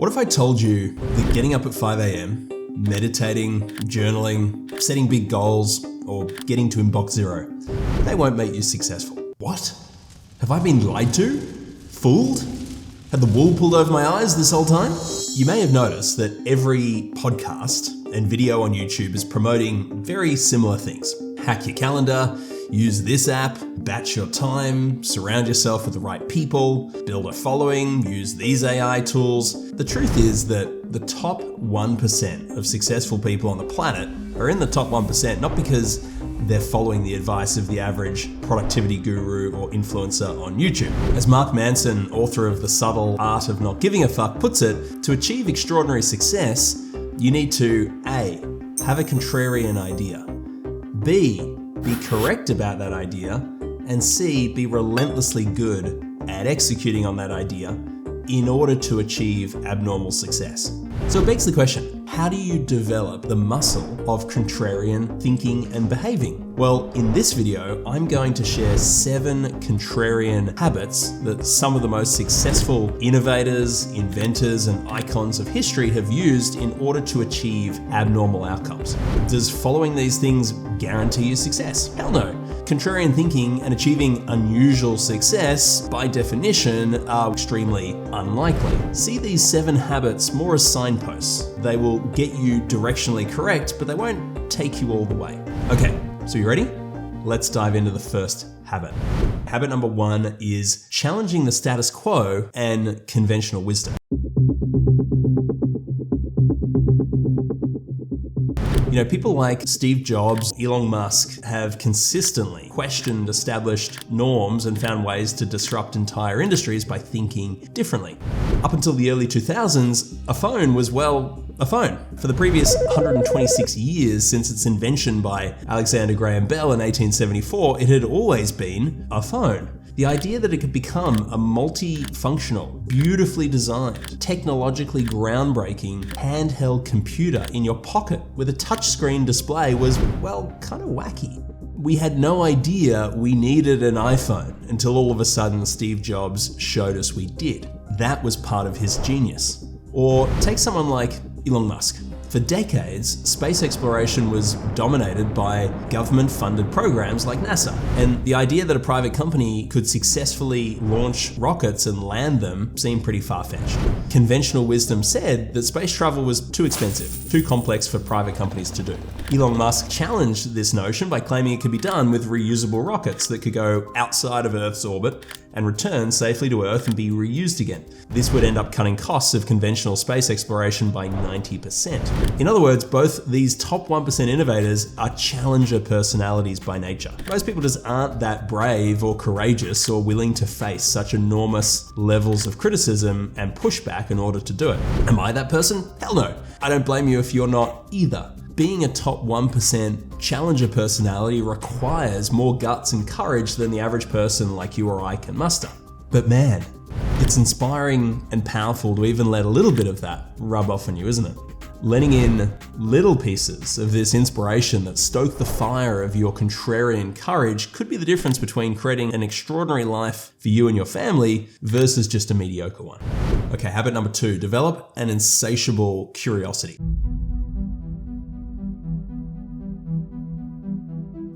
What if I told you that getting up at 5 a.m., meditating, journaling, setting big goals, or getting to inbox zero, they won't make you successful? What? Have I been lied to? Fooled? Had the wool pulled over my eyes this whole time? You may have noticed that every podcast and video on YouTube is promoting very similar things. Hack your calendar, use this app, batch your time, surround yourself with the right people, build a following, use these AI tools. The truth is that the top 1% of successful people on the planet are in the top 1% not because they're following the advice of the average productivity guru or influencer on YouTube. As Mark Manson, author of The Subtle Art of Not Giving a Fuck, puts it, to achieve extraordinary success, you need to A, have a contrarian idea, B, be correct about that idea, and C, be relentlessly good at executing on that idea in order to achieve abnormal success. So it begs the question, how do you develop the muscle of contrarian thinking and behaving? Well, in this video, I'm going to share 7 contrarian habits that some of the most successful innovators, inventors, and icons of history have used in order to achieve abnormal outcomes. Does following these things guarantee you success? Hell no. Contrarian thinking and achieving unusual success, by definition, are extremely unlikely. See these 7 habits more as signposts. They will get you directionally correct, but they won't take you all the way. Okay, so you ready? Let's dive into the first habit. Habit number 1 is challenging the status quo and conventional wisdom. You know, people like Steve Jobs, Elon Musk have consistently questioned established norms and found ways to disrupt entire industries by thinking differently. Up until the early 2000s, a phone was, well, a phone. For the previous 126 years since its invention by Alexander Graham Bell in 1874, it had always been a phone. The idea that it could become a multifunctional, beautifully designed, technologically groundbreaking handheld computer in your pocket with a touchscreen display was, well, kind of wacky. We had no idea we needed an iPhone until all of a sudden Steve Jobs showed us we did. That was part of his genius. Or take someone like Elon Musk. For decades, space exploration was dominated by government-funded programs like NASA. And the idea that a private company could successfully launch rockets and land them seemed pretty far-fetched. Conventional wisdom said that space travel was too expensive, too complex for private companies to do. Elon Musk challenged this notion by claiming it could be done with reusable rockets that could go outside of Earth's orbit and return safely to Earth and be reused again. This would end up cutting costs of conventional space exploration by 90%. In other words, both these top 1% innovators are challenger personalities by nature. Most people just aren't that brave or courageous or willing to face such enormous levels of criticism and pushback in order to do it. Am I that person? Hell no. I don't blame you if you're not either. Being a top 1% challenger personality requires more guts and courage than the average person like you or I can muster. But man, it's inspiring and powerful to even let a little bit of that rub off on you, isn't it? Letting in little pieces of this inspiration that stoke the fire of your contrarian courage could be the difference between creating an extraordinary life for you and your family versus just a mediocre one. Okay, habit number 2, develop an insatiable curiosity.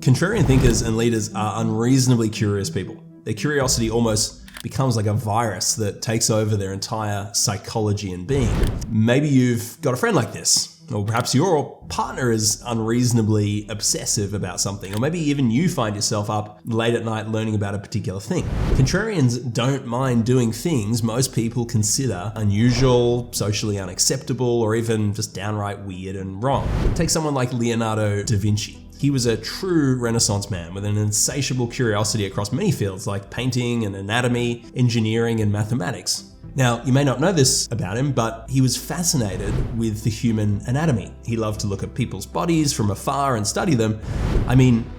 Contrarian thinkers and leaders are unreasonably curious people. Their curiosity almost becomes like a virus that takes over their entire psychology and being. Maybe you've got a friend like this, or perhaps your partner is unreasonably obsessive about something, or maybe even you find yourself up late at night learning about a particular thing. Contrarians don't mind doing things most people consider unusual, socially unacceptable, or even just downright weird and wrong. Take someone like Leonardo da Vinci. He was a true Renaissance man with an insatiable curiosity across many fields like painting and anatomy, engineering, and mathematics. Now, you may not know this about him, but he was fascinated with the human anatomy. He loved to look at people's bodies from afar and study them. I mean,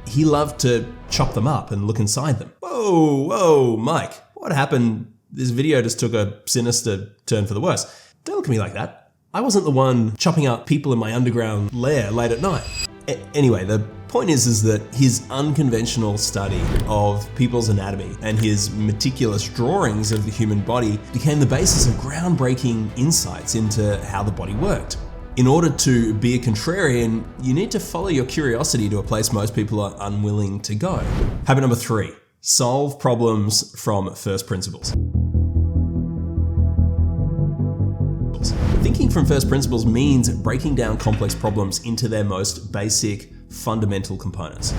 he loved to chop them up and look inside them. Whoa, Mike, what happened? This video just took a sinister turn for the worse. Don't look at me like that. I wasn't the one chopping up people in my underground lair late at night. Anyway, the Point is that his unconventional study of people's anatomy and his meticulous drawings of the human body became the basis of groundbreaking insights into how the body worked. In order to be a contrarian, you need to follow your curiosity to a place most people are unwilling to go. Habit number 3, solve problems from first principles. Thinking from first principles means breaking down complex problems into their most basic, fundamental components.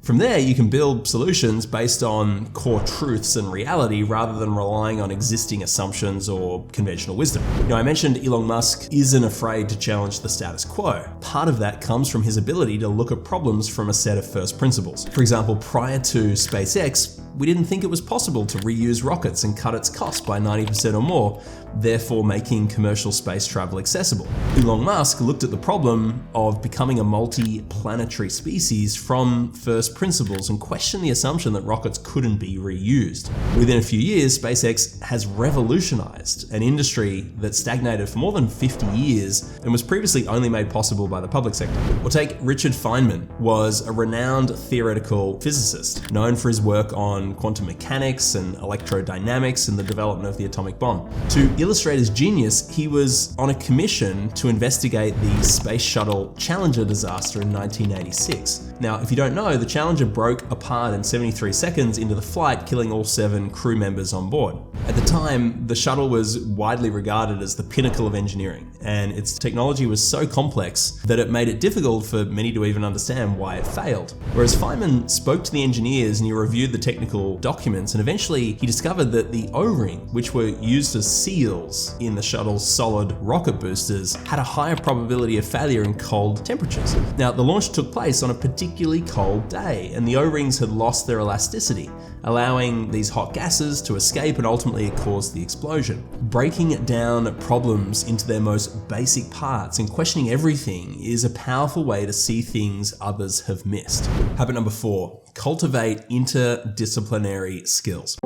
From there, you can build solutions based on core truths and reality rather than relying on existing assumptions or conventional wisdom. I mentioned Elon Musk isn't afraid to challenge the status quo. Part of that comes from his ability to look at problems from a set of first principles. For example, prior to SpaceX, we didn't think it was possible to reuse rockets and cut its cost by 90% or more, therefore making commercial space travel accessible. Elon Musk looked at the problem of becoming a multi-planetary species from first principles and questioned the assumption that rockets couldn't be reused. Within a few years, SpaceX has revolutionized an industry that stagnated for more than 50 years and was previously only made possible by the public sector. Or take Richard Feynman, was a renowned theoretical physicist, known for his work on quantum mechanics and electrodynamics and the development of the atomic bomb. To illustrate his genius, he was on a commission to investigate the Space Shuttle Challenger disaster in 1986. Now, if you don't know, the Challenger broke apart in 73 seconds into the flight, killing all 7 crew members on board. At the time, the shuttle was widely regarded as the pinnacle of engineering, and its technology was so complex that it made it difficult for many to even understand why it failed. Whereas Feynman spoke to the engineers and he reviewed the technical documents, and eventually he discovered that the O-ring, which were used as seals in the shuttle's solid rocket boosters, had a higher probability of failure in cold temperatures. Now, the launch took place on a particularly cold day, and the O-rings had lost their elasticity, allowing these hot gases to escape, and ultimately it caused the explosion. Breaking down problems into their most basic parts and questioning everything is a powerful way to see things others have missed. Habit number 4, cultivate interdisciplinary skills.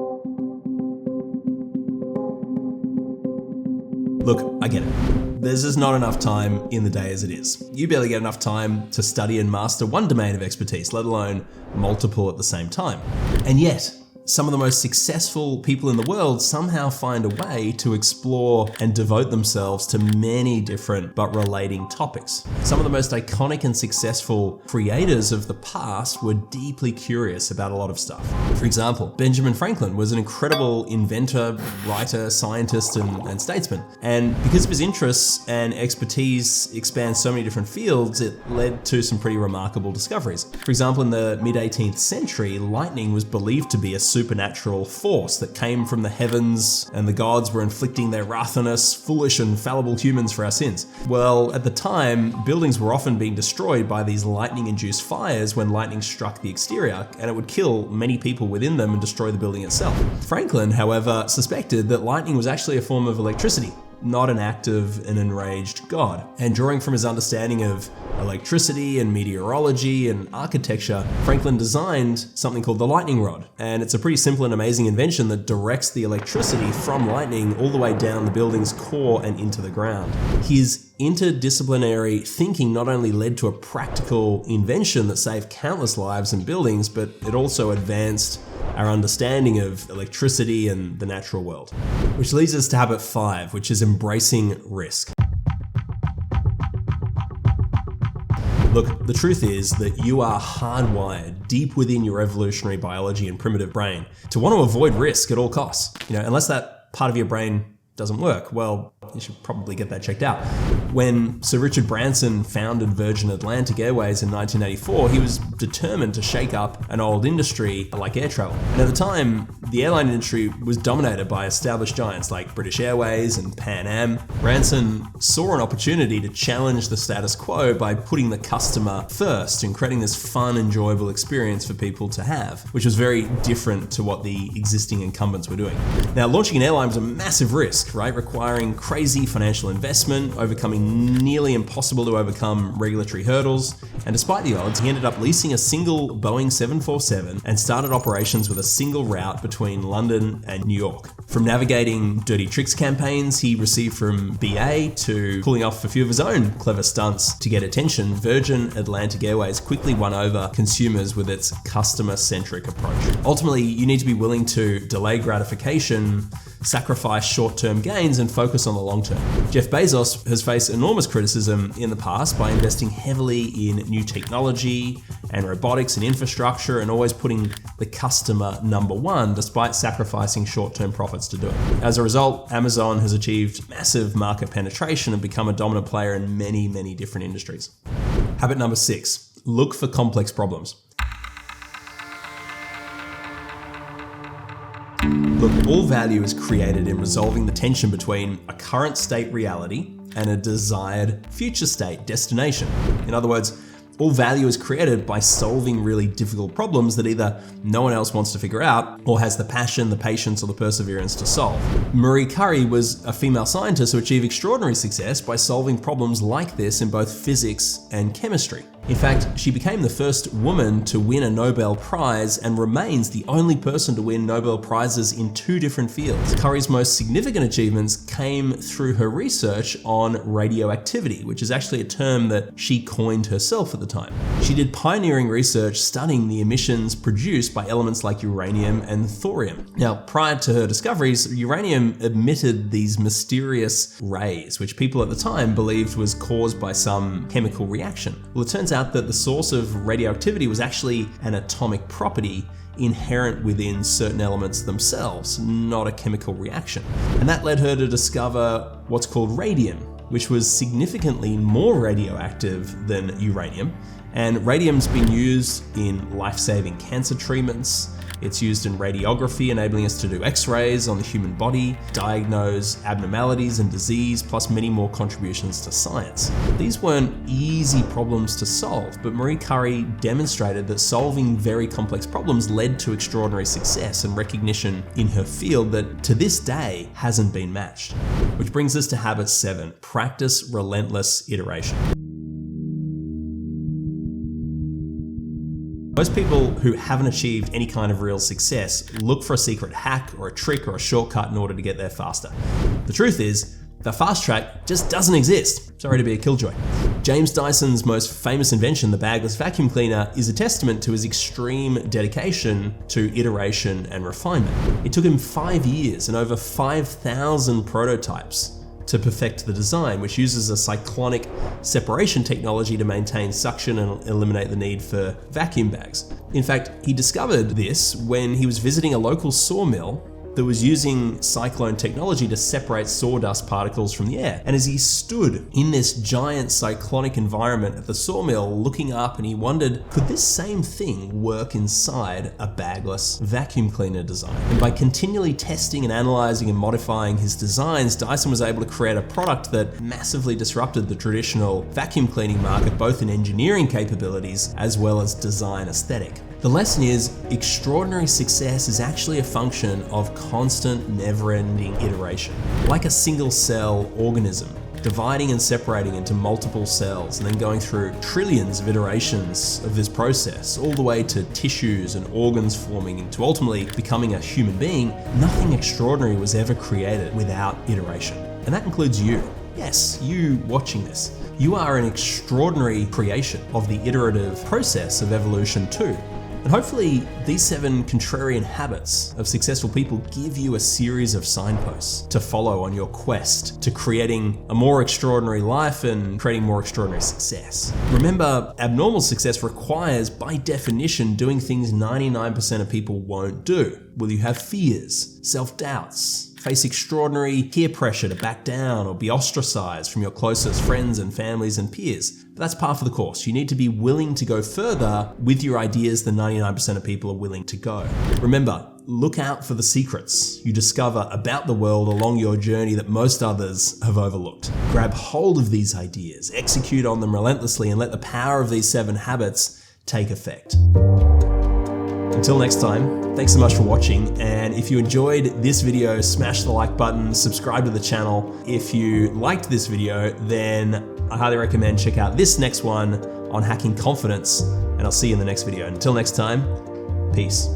Look, I get it. There's just not enough time in the day as it is. You barely get enough time to study and master one domain of expertise, let alone multiple at the same time. And yet, some of the most successful people in the world somehow find a way to explore and devote themselves to many different but relating topics. Some of the most iconic and successful creators of the past were deeply curious about a lot of stuff. For example, Benjamin Franklin was an incredible inventor, writer, scientist, and statesman. And because of his interests and expertise expand so many different fields, it led to some pretty remarkable discoveries. For example, in the mid-18th century, lightning was believed to be a supernatural force that came from the heavens, and the gods were inflicting their wrath on us, foolish and fallible humans, for our sins. Well, at the time, buildings were often being destroyed by these lightning-induced fires when lightning struck the exterior, and it would kill many people within them and destroy the building itself. Franklin, however, suspected that lightning was actually a form of electricity, not an act of an enraged god. And drawing from his understanding of electricity and meteorology and architecture, Franklin designed something called the lightning rod. And it's a pretty simple and amazing invention that directs the electricity from lightning all the way down the building's core and into the ground. His interdisciplinary thinking not only led to a practical invention that saved countless lives and buildings, but it also advanced our understanding of electricity and the natural world. Which leads us to habit 5, which is embracing risk. Look, the truth is that you are hardwired deep within your evolutionary biology and primitive brain to want to avoid risk at all costs. Unless that part of your brain doesn't work, well, you should probably get that checked out. When Sir Richard Branson founded Virgin Atlantic Airways in 1984, he was determined to shake up an old industry like air travel. And at the time, the airline industry was dominated by established giants like British Airways and Pan Am. Branson saw an opportunity to challenge the status quo by putting the customer first and creating this fun, enjoyable experience for people to have, which was very different to what the existing incumbents were doing. Now, launching an airline was a massive risk, right? Requiring crazy financial investment, overcoming nearly impossible to overcome regulatory hurdles, and despite the odds, he ended up leasing a single Boeing 747 and started operations with a single route between London and New York. From navigating dirty tricks campaigns he received from BA to pulling off a few of his own clever stunts to get attention, Virgin Atlantic Airways quickly won over consumers with its customer-centric approach. Ultimately, you need to be willing to delay gratification, sacrifice short-term gains, and focus on the long term. Jeff Bezos has faced enormous criticism in the past by investing heavily in new technology and robotics and infrastructure and always putting the customer number one despite sacrificing short-term profits to do it. As a result, Amazon has achieved massive market penetration and become a dominant player in many, many different industries. Habit number 6, look for complex problems. Look, all value is created in resolving the tension between a current state reality and a desired future state destination. In other words, all value is created by solving really difficult problems that either no one else wants to figure out or has the passion, the patience, or the perseverance to solve. Marie Curie was a female scientist who achieved extraordinary success by solving problems like this in both physics and chemistry. In fact, she became the first woman to win a Nobel Prize and remains the only person to win Nobel Prizes in 2 different fields. Curie's most significant achievements came through her research on radioactivity, which is actually a term that she coined herself at the time. She did pioneering research studying the emissions produced by elements like uranium and thorium. Now, prior to her discoveries, uranium emitted these mysterious rays, which people at the time believed was caused by some chemical reaction. Well, it turns out that the source of radioactivity was actually an atomic property inherent within certain elements themselves, not a chemical reaction. And that led her to discover what's called radium, which was significantly more radioactive than uranium. And radium's been used in life-saving cancer treatments. It's used in radiography, enabling us to do x-rays on the human body, diagnose abnormalities and disease, plus many more contributions to science. These weren't easy problems to solve, but Marie Curie demonstrated that solving very complex problems led to extraordinary success and recognition in her field that to this day hasn't been matched. Which brings us to habit 7, practice relentless iteration. Most people who haven't achieved any kind of real success look for a secret hack or a trick or a shortcut in order to get there faster. The truth is, the fast track just doesn't exist. Sorry to be a killjoy. James Dyson's most famous invention, the bagless vacuum cleaner, is a testament to his extreme dedication to iteration and refinement. It took him 5 years and over 5,000 prototypes to perfect the design, which uses a cyclonic separation technology to maintain suction and eliminate the need for vacuum bags. In fact, he discovered this when he was visiting a local sawmill that was using cyclone technology to separate sawdust particles from the air. And as he stood in this giant cyclonic environment at the sawmill looking up, and he wondered, could this same thing work inside a bagless vacuum cleaner design? And by continually testing and analyzing and modifying his designs, Dyson was able to create a product that massively disrupted the traditional vacuum cleaning market, both in engineering capabilities as well as design aesthetic. The lesson is, extraordinary success is actually a function of constant, never-ending iteration. Like a single-cell organism, dividing and separating into multiple cells and then going through trillions of iterations of this process, all the way to tissues and organs forming into ultimately becoming a human being, nothing extraordinary was ever created without iteration. And that includes you. Yes, you watching this. You are an extraordinary creation of the iterative process of evolution too. And hopefully these 7 contrarian habits of successful people give you a series of signposts to follow on your quest to creating a more extraordinary life and creating more extraordinary success. Remember, abnormal success requires, by definition, doing things 99% of people won't do. Will you have fears, self-doubts, face extraordinary peer pressure to back down or be ostracized from your closest friends and families and peers? But that's par for the course. You need to be willing to go further with your ideas than 99% of people are willing to go. Remember, look out for the secrets you discover about the world along your journey that most others have overlooked. Grab hold of these ideas, execute on them relentlessly, and let the power of these 7 habits take effect. Until next time, thanks so much for watching. And if you enjoyed this video, smash the like button, subscribe to the channel. If you liked this video, then I highly recommend check out this next one on hacking confidence, and I'll see you in the next video. Until next time, peace.